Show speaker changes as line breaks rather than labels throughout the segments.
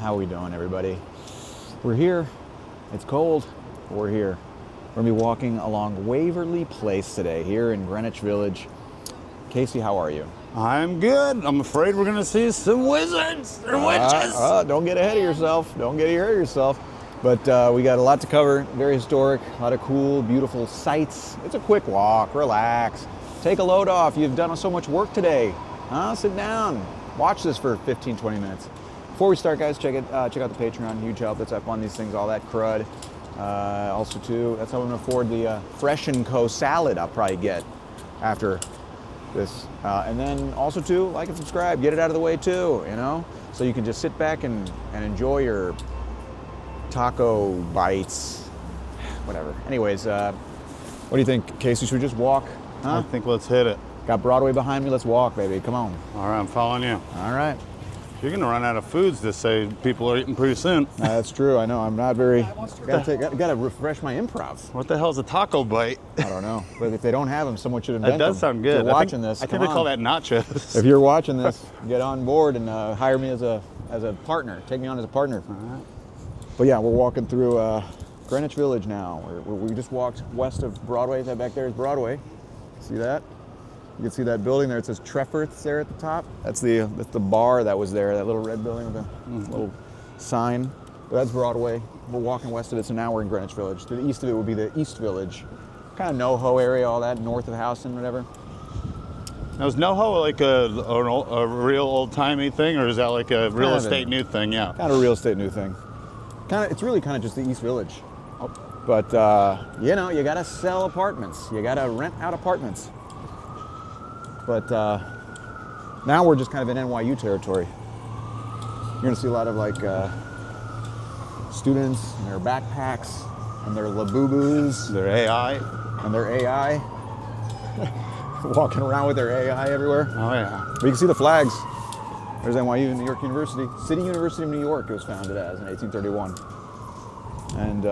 How are we doing, everybody? We're here. It's cold. We're here. We're going to be walking along Waverly Place today, here in Greenwich Village. Casey, how are you?
I'm good. I'm afraid we're going to see some wizards or witches.
Don't get ahead of yourself. Don't get ahead of yourself. But we got a lot to cover. Very historic. A lot of cool, beautiful sights. It's a quick walk. Relax. Take a load off. You've done so much work today. Sit down. Watch this for 15, 20 minutes. Before we start, guys, check out the Patreon. Huge help. That's up on these things, all that crud. Also, too, that's how I'm going to afford the Fresh & Co. salad I'll probably get after this. And then also, too, like and subscribe. Get it out of the way, too, you know? So you can just sit back and enjoy your taco bites, whatever. Anyways, what do you think, Casey? Should we just walk?
I think let's hit it.
Got Broadway behind me. Let's walk, baby. Come on.
All right, I'm following you.
All right.
You're going to run out of foods to say people are eating pretty soon.
That's true. I know. I'm not very. Got to refresh my improv.
What the hell's a taco bite?
I don't know. But if they don't have them, someone should invent them.
That does sound good.
If you're watching this,
I think they call that nachos.
If you're watching this, get on board and hire me as a partner. Take me on as a partner.
All right.
But yeah, we're walking through Greenwich Village now. We just walked west of Broadway. That back there is Broadway. See that? You can see that building there. It says Trefferth's there at the top. That's the bar that was there, that little red building with a little sign. But that's Broadway. We're walking west of it, so now we're in Greenwich Village. To the east of it would be the East Village. Kind of NoHo area, all that, north of Houston, whatever.
Now, is NoHo like a real old-timey thing, or is that like a real estate new thing? Yeah.
Kind of a real estate new thing. It's really kind of just the East Village. Oh. But, you know, you got to sell apartments. You got to rent out apartments. But now we're just kind of in NYU territory. You're going to see a lot of like students and their backpacks and their Labubus.
Their AI.
And their AI. Walking around with their AI everywhere.
Oh, yeah.
But you can see the flags. There's NYU, New York University. City University of New York it was founded as in 1831. And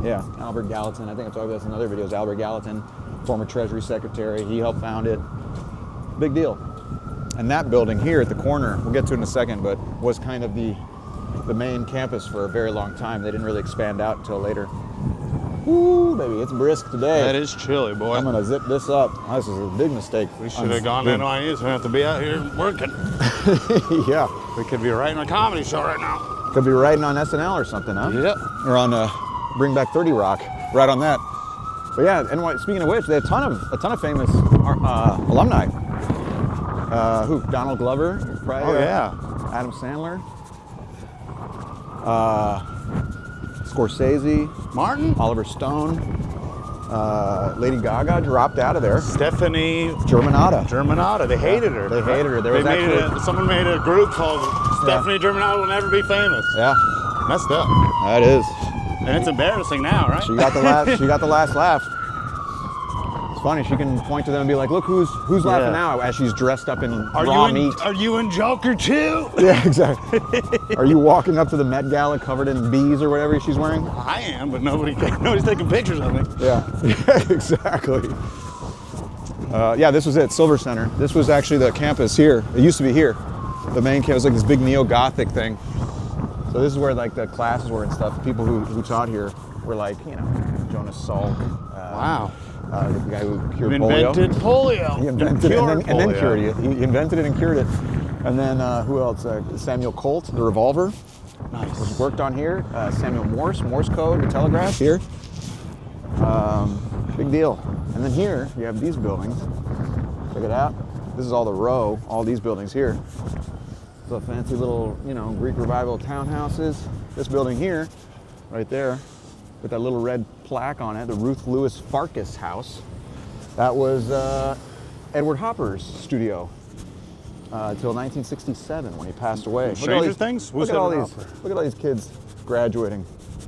yeah, Albert Gallatin. I think I talked about this in other videos. Albert Gallatin, former Treasury Secretary. He helped found it. Big deal. And that building here at the corner, we'll get to it in a second, but was kind of the main campus for a very long time. They didn't really expand out until later. Woo, baby, it's brisk today.
That is chilly, boy.
I'm gonna zip this up. This is a big mistake.
We should have gone to NYU, so we have to be out here working.
Yeah.
We could be writing a comedy show right now.
Could be writing on SNL or something, huh?
Yep.
Or on Bring Back 30 Rock. Right on that. But yeah, speaking of which, they had a ton of famous alumni. Who? Donald Glover, probably.
Oh yeah.
Adam Sandler. Scorsese.
Martin.
Oliver Stone. Lady Gaga dropped out of there.
Stephanie
Germanotta.
They hated her.
They hated her.
Someone made a group called Stephanie Germanotta Will Never Be Famous.
Yeah.
Messed up.
That is.
And it's embarrassing now, right?
She got the last laugh. It's funny. She can point to them and be like, "Look, who's laughing now?" As she's dressed up in raw meat.
Are you in Joker too?
Yeah, exactly. Are you walking up to the Met Gala covered in bees or whatever she's wearing?
I am, but nobody's taking pictures of me.
Yeah, exactly. Yeah, this was it. Silver Center. This was actually the campus here. It used to be here. The main campus, like this big neo-Gothic thing. So this is where like the classes were and stuff. People who taught here were like, you know, Jonas Salk.
Wow.
The guy who cured
invented polio.
He invented it and then cured it. He invented it and cured it. And then who else? Samuel Colt, the revolver.
Nice.
Was worked on here. Samuel Morse code, the telegraph here. Big deal. And then here you have these buildings. Check it out. This is all the row. All these buildings here. So fancy little, you know, Greek Revival townhouses. This building here, right there, with that little red plaque on it, the Ruth Lewis Farkas house. That was Edward Hopper's studio until 1967 when he passed away.
Stranger Things?
Look at all these kids graduating.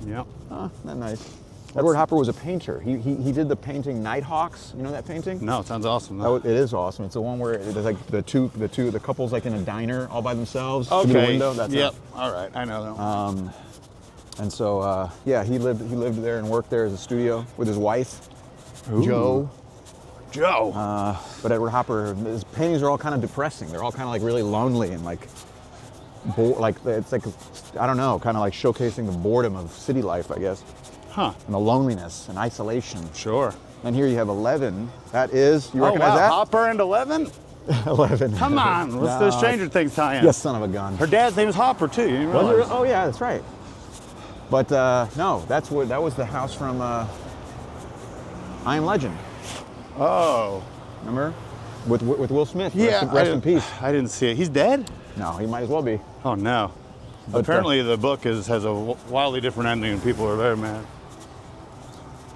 Yep.
Isn't that nice? Edward Hopper was a painter. He did the painting Nighthawks. You know that painting?
No, it sounds awesome.
It is awesome. It's the one where there's like the couple's like in a diner all by themselves.
Okay.
Through the window. That's
yep.
It.
All right. I know that one.
And so yeah, he lived there and worked there as a studio with his wife,
Ooh. Joe.
But Edward Hopper, his paintings are all kind of depressing. They're all kind of like really lonely and like it's like, I don't know, kind of like showcasing the boredom of city life, I guess,
Huh.
and the loneliness and isolation.
Sure.
And here you have 11. That is, you
Oh,
recognize
wow.
that?
Hopper and 11?
11.
Come on. What's the Stranger Things tie-in?
Yes, son of a gun.
Her dad's name is Hopper, too. You didn't
Was
realize.
it? Oh yeah, that's right. But no, that was the house from I Am Legend.
Oh.
Remember? With Will Smith.
Yeah.
Rest in peace.
I didn't see it. He's dead?
No, he might as well be.
Oh, no.
But,
Apparently, the book has a wildly different ending, and people are very mad.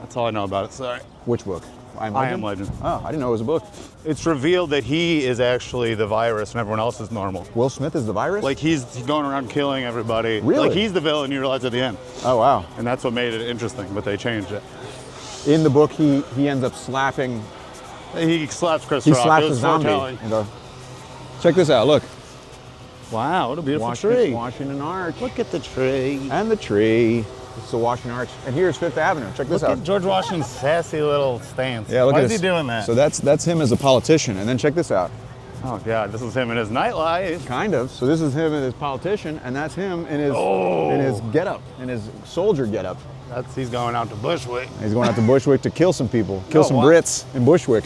That's all I know about it. Sorry.
Which book?
I Am Legend.
Oh, I didn't know it was a book.
It's revealed that he is actually the virus and everyone else is normal.
Will Smith is the virus?
Like he's going around killing everybody.
Really?
Like he's the villain, you realize at the end.
Oh wow.
And that's what made it interesting, but they changed it.
In the book, he ends up slapping.
He slaps Chris
He
Rock.
slaps
It
a
was
zombie.
foretelling.
And go, check this out. Look.
Wow, what a beautiful tree.
Washington Arch.
Look at the tree.
And the tree. It's the Washington Arch. And here's Fifth Avenue. Check this
Look
out.
at George Washington's sassy little stance.
Yeah, look
Why
at
is
this.
he doing that?
So that's him as a politician. And then check this out.
Oh God, this is him in his nightlife.
Kind of. So this is him as politician, and that's him in his getup, in his soldier getup.
He's going out to Bushwick.
He's going out to Bushwick to kill some people, kill some
wow.
Brits in Bushwick.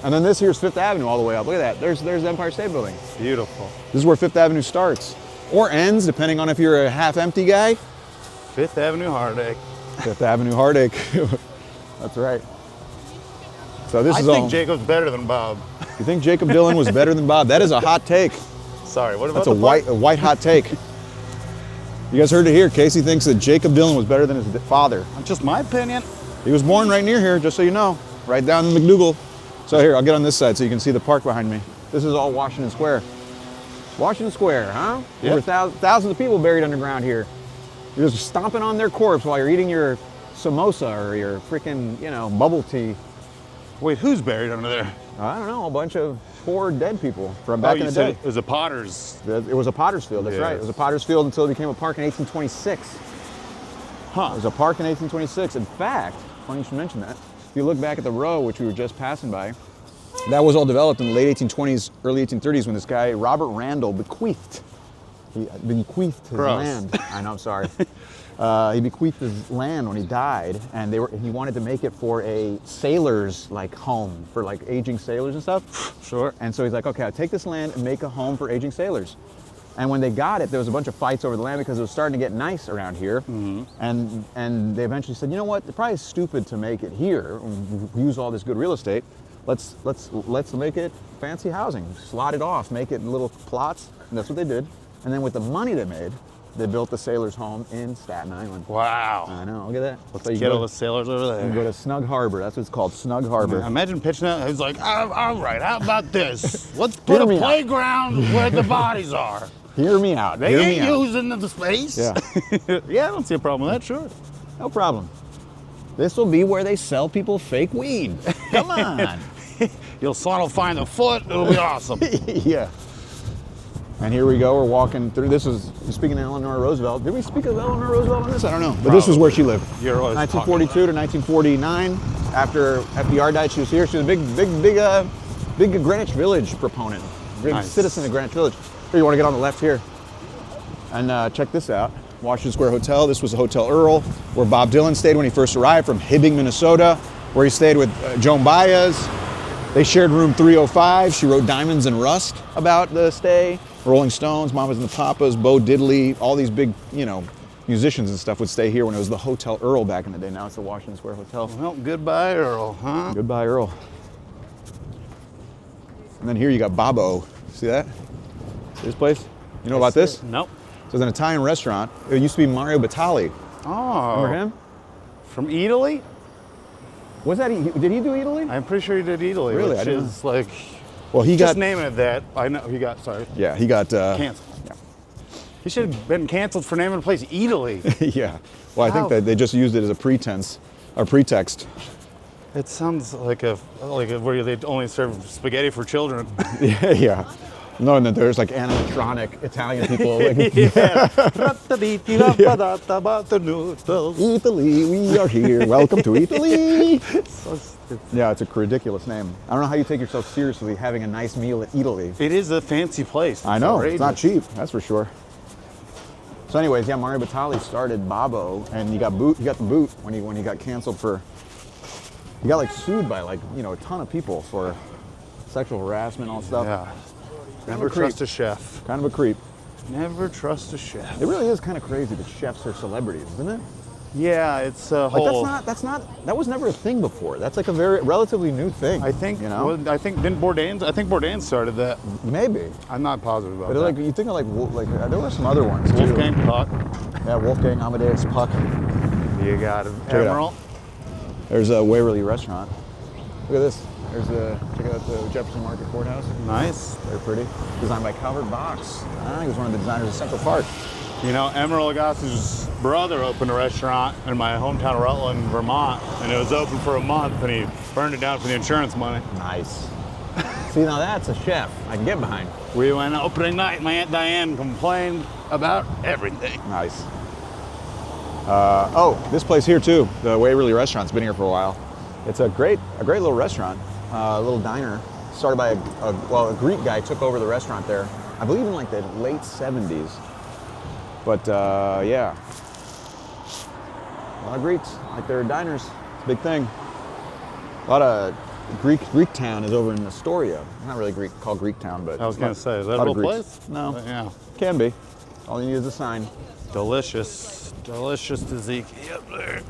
And then this here's Fifth Avenue all the way up. Look at that. There's the Empire State Building.
Beautiful.
This is where Fifth Avenue starts, or ends, depending on if you're a half-empty guy.
Fifth Avenue heartache.
Fifth Avenue heartache. That's right. So this
I
is
think
all.
Jacob's better than Bob.
You think Jacob Dylan was better than Bob? That is a hot take.
Sorry, what about
That's
the
a white hot take. You guys heard it here. Casey thinks that Jacob Dylan was better than his father.
Just my opinion.
He was born right near here, just so you know, right down in McDougal. So here, I'll get on this side so you can see the park behind me. This is all Washington Square. Washington Square, huh?
Yep.
Over thousands of people buried underground here. You're just stomping on their corpse while you're eating your samosa or your freaking, bubble tea.
Wait, who's buried under there?
I don't know, a bunch of poor dead people from back in the day.
It was a Potter's.
It was a potter's field, that's right. It was a potter's field until it became a park in 1826.
Huh.
It was a park in 1826. In fact, funny you should mention that. If you look back at the row, which we were just passing by, that was all developed in the late 1820s, early 1830s when this guy, Robert Randall, bequeathed his
Gross.
land. I know, I'm sorry. He bequeathed his land when he died, and he wanted to make it for a sailor's home for aging sailors and stuff.
Sure.
And so he's like, okay, I'll take this land and make a home for aging sailors. And when they got it, there was a bunch of fights over the land because it was starting to get nice around here. Mm-hmm. And they eventually said, you know what? It's probably stupid to make it here. We use all this good real estate. Let's make it fancy housing. Slot it off, make it little plots, and that's what they did. And then with the money they made, they built the sailors' home in Staten Island.
Wow.
I know, look at that.
Let's get all the sailors over there.
You go to Snug Harbor. That's what it's called, Snug Harbor.
Imagine pitching that. He's like, all right, how about this? Let's put
Hear
a
me out.
playground where the bodies are.
Hear me out.
They
Hear me
ain't
out.
using the space.
Yeah.
Yeah, I don't see a problem with that, sure.
No problem. This will be where they sell people fake weed. Come on.
You'll find a foot, it'll be awesome.
Yeah. And here we go, we're walking through. This is, speaking of Eleanor Roosevelt. Did we speak of Eleanor Roosevelt on this? I don't know. But this is where she lived.
You're always
1942 to 1949. After FDR died, she was here. She was a big Greenwich Village proponent. Big
Nice.
citizen of Greenwich Village. Here, you want to get on the left here. And check this out. Washington Square Hotel. This was the Hotel Earl, where Bob Dylan stayed when he first arrived from Hibbing, Minnesota, where he stayed with Joan Baez. They shared room 305. She wrote Diamonds and Rust about the stay. Rolling Stones, Mamas and the Papas, Bo Diddley, all these big, musicians and stuff would stay here when it was the Hotel Earl back in the day. Now it's the Washington Square Hotel.
Well, goodbye, Earl, huh?
Goodbye, Earl. And then here you got Babbo. See that? See this place? You know about this?
Nope.
So it's an Italian restaurant. It used to be Mario Batali.
Oh.
Remember him?
From Italy?
Was that? Did he do Italy?
I'm pretty sure he did Italy.
Really?
Which
I didn't
is like,
Well, he
just
got.
naming it that. I know he got, sorry,
Yeah, he got.
canceled.
Yeah.
He should have been canceled for naming the place Italy.
Yeah. Well, I think that they just used it as a pretext.
It sounds like a where they only serve spaghetti for children.
Yeah. Knowing that there's animatronic Italian people. Italy, we are here. Welcome to Italy. Yeah, it's a ridiculous name. I don't know how you take yourself seriously having a nice meal at Italy.
It is a fancy place.
I know,
outrageous.
it's not cheap, that's for sure. So anyways, yeah, Mario Batali started Babbo, and he got the boot when he got canceled for. He got like sued by like a ton of people for sexual harassment and all that stuff.
Yeah. Never trust a chef.
Kind of a creep.
Never trust a chef.
It really is kind of crazy that chefs are celebrities, isn't it?
Yeah, it's a
Like
whole.
that was never a thing before. That's like a very relatively new thing.
I think.
Well,
I think Bourdain started that.
Maybe.
I'm not positive about
But
that.
like you think of like there were some other ones too.
Wolfgang Puck.
Yeah, Wolfgang Amadeus Puck.
You got it.
Check it out.
Emerald.
There's a Waverly restaurant. Look at this. Check out the Jefferson Market Courthouse.
Nice.
Very pretty. Designed by Calvert Box. He was one of the designers of Central Park.
You know, Emerald Lagasse' brother opened a restaurant in my hometown of Rutland, Vermont, and it was open for a month, and he burned it down for the insurance money.
Nice. See, now that's a chef I can get behind.
We went opening night. My Aunt Diane complained about everything.
Nice. This place here too, the Waverly Restaurant's been here for a while. It's a great little restaurant, a little diner. Started by a Greek guy took over the restaurant there, I believe in like the late 70s. But yeah, a lot of Greeks, like their diners, it's a big thing. A lot of Greek town is over in Astoria. Not really Greek, called Greek town, but
I was gonna say, is that a
lot
real
of Greeks.
place?
No,
But yeah.
can be. All you need is a sign.
Delicious tzatziki up there.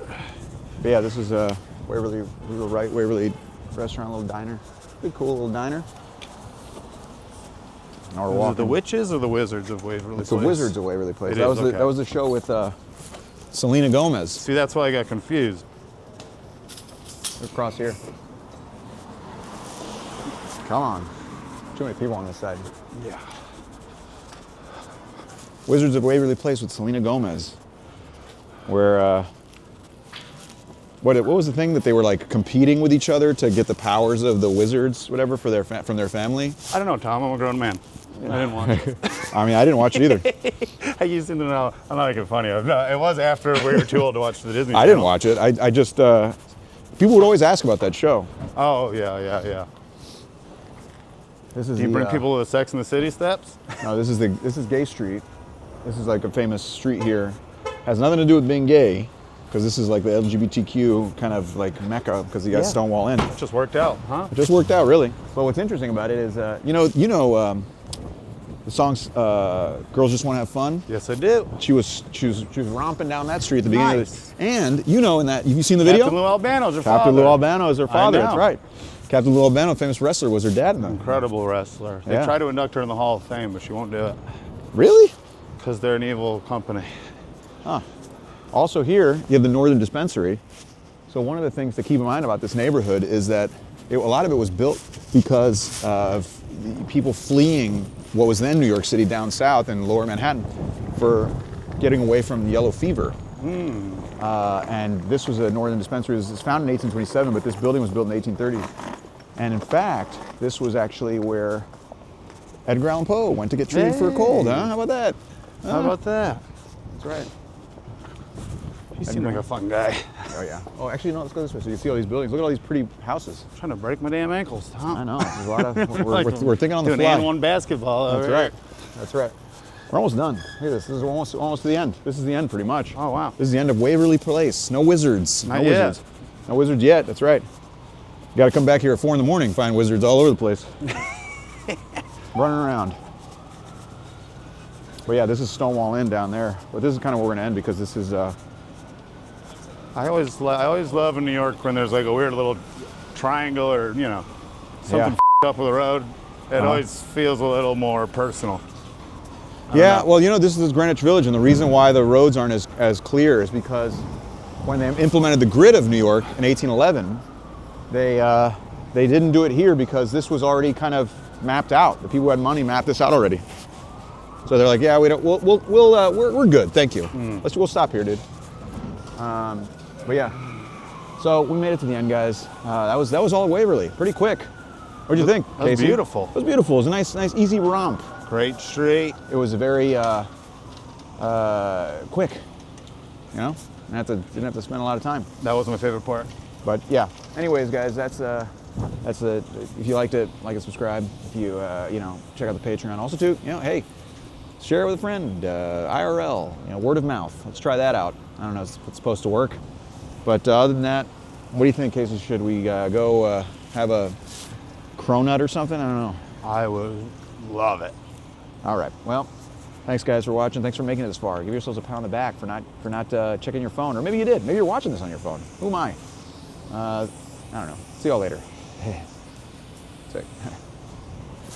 But yeah, this is a Waverly restaurant, little diner. Pretty cool little diner. Now we're
Is it
walking.
the witches or the wizards of Waverly
It's the
Place?
Wizards of Waverly Place.
It
That
is,
was
okay.
that was the show with Selena Gomez.
See, that's why I got confused.
Across here. Come on. Too many people on this side.
Yeah.
Wizards of Waverly Place with Selena Gomez. Where what was the thing that they were like competing with each other to get the powers of the wizards, whatever, for from their family?
I don't know, Tom. I'm a grown man. I didn't watch it.
I mean, I didn't watch it either.
I used to know. I'm not making fun of you. No, it was after we were too old to watch the Disney
I didn't
Channel.
watch it. I just people would always ask about that show.
Oh, yeah.
This is
Do you bring people to the Sex and the City steps?
No, this is Gay Street. This is like a famous street here. Has nothing to do with being gay, because this is like the LGBTQ kind of like mecca, because you got Stonewall Inn.
It just worked out, huh?
It just worked out, really. But what's interesting about it is, the songs "Girls Just Want to Have Fun."
Yes, I do.
She was romping down that street at the beginning
Nice.
of it. And in that, have you seen the video?
Captain Lou Albano's her
Captain
father.
Lou Albano is her father.
know.
That's right. Captain Lou Albano, famous wrestler, was her dad in them.
Incredible wrestler. They
Yeah.
tried to induct her in the Hall of Fame, but she won't do it
Really?
because they're an evil company.
Huh. Also here, you have the Northern Dispensary. So one of the things to keep in mind about this neighborhood is that a lot of it was built because of people fleeing what was then New York City down south in lower Manhattan for getting away from yellow fever. And this was a Northern Dispensary. It was founded in 1827, but this building was built in 1830. And in fact, this was actually where Edgar Allan Poe went to get treated for a cold. Huh? How about that?
How about that?
That's right.
He seemed like a fun guy.
Oh yeah. Oh, actually, no. Let's go this way so you can see all these buildings. Look at all these pretty houses.
Trying to break my damn ankles, Tom.
I know. There's a lot of.
Like
We're thinking on the
doing
fly.
and one basketball.
That's
over
right.
here.
That's right. We're almost done. Look at this. This is almost to the end. This is the end, pretty much.
Oh, wow.
This is the end of Waverly Place. No wizards.
Not
no
yet.
wizards. No wizards yet. That's right. You got to come back here at 4 in the morning and find wizards all over the place, running around. But yeah, this is Stonewall Inn down there. But this is kind of where we're gonna end because this is.
I always love in New York when there's like a weird little triangle or something up with the road. It always feels a little more personal.
Yeah, well, this is Greenwich Village, and the reason why the roads aren't as clear is because when they implemented the grid of New York in 1811, they didn't do it here because this was already kind of mapped out. The people who had money mapped this out already. So they're like, yeah, we're good, thank you. We'll stop here, dude. But yeah, so we made it to the end, guys. That was all at Waverly, pretty quick. What'd you think,
That was
Casey?
beautiful.
It was beautiful. It was a nice, easy romp.
Great street.
It was a very quick, didn't have to spend a lot of time.
That was my favorite part.
But yeah, anyways, guys, that's if you liked it, like and subscribe. If you check out the Patreon. Also too, hey, share it with a friend, IRL, word of mouth. Let's try that out. I don't know if it's supposed to work. But other than that, what do you think, Casey? Should we go have a cronut or something? I don't know.
I would love it.
All right. Well, thanks guys for watching. Thanks for making it this far. Give yourselves a pat on the back for not checking your phone, or maybe you did. Maybe you're watching this on your phone. Who am I? I don't know. See y'all later. Sick.